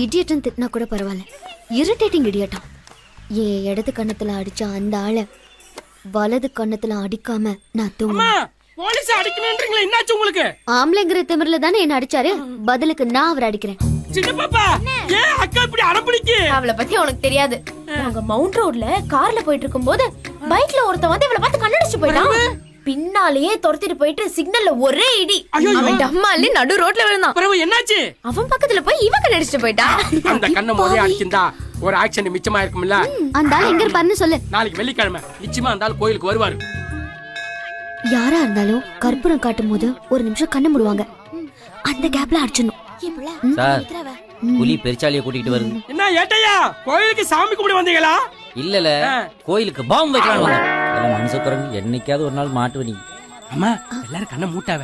இடியட்டன் திட்டினா கூட பரவாயில்ல, இரிட்டேட்டிங் இடியட்டம். என் இடது கண்ணத்துல அடிச்ச அந்த ஆளை வலது கண்ணத்துல அடிக்காம நான் தூங்குறேன். போலீஸ் அடிக்கணும்ன்றீங்களா? என்னாச்சு உங்களுக்கு? ஆம்பளைங்கிற திமிர்ல தானே என்ன அடிச்சாரு, பதிலுக்கு நான் அவர் அடிக்கிறேன். சின்ன பாப்பா, ஏன் அக்கா இப்படி அடம்பிடிக்கு? அவளை பத்தி உனக்கு தெரியாது. நாங்க மவுண்ட் ரோட்ல கார்ல போயிட்டு இருக்கும்போது பைக்ல ஒருத்தன் வந்து இவளை பார்த்து கண்ணடிச்சு போயிட்டான். பின்னாலேயே துரத்திட்டு போயிட்டு சிக்னல்ல ஒரே இடி. அவன் டம்மாலி நடு ரோட்ல விழுந்தான். பரவ என்னாச்சு? அவன் பக்கத்துல போய் இவ கண்ணடிச்சு போயிட்டா. அந்த கண்ணை மோதே அடிச்சிருந்தா ஒரு ஆக்ஷன் மிச்சமா இருக்கும்ல. அந்த ஆள் எங்க இருப்பாருன்னு சொல்லு. நாளைக்கு வெள்ளிக்கிழமை நிச்சயமா அந்த ஆள் கோயிலுக்கு வருவாரு. யாரா இருந்தாலும் கற்பூரம் காட்டும் போது ஒரு நிமிஷம் கண்ணு மூடுவாங்க. அந்த கேப்ல அடிச்சிடணும். சார், புலி பெருச்சாலிய கூட்டிட்டு வருது. என்ன ஏட்டையா, கோயிலுக்கு சாமி கும்பிட வந்தீங்களா? இல்லல, கோயிலுக்கு பாம்பு வைக்கலாம். மனுஷ குரங்கு என்னைக்காவது ஒரு நாள் மாட்டுவ நீ. அம்மா எல்லாரும் கண்ணை மூட்டாவ.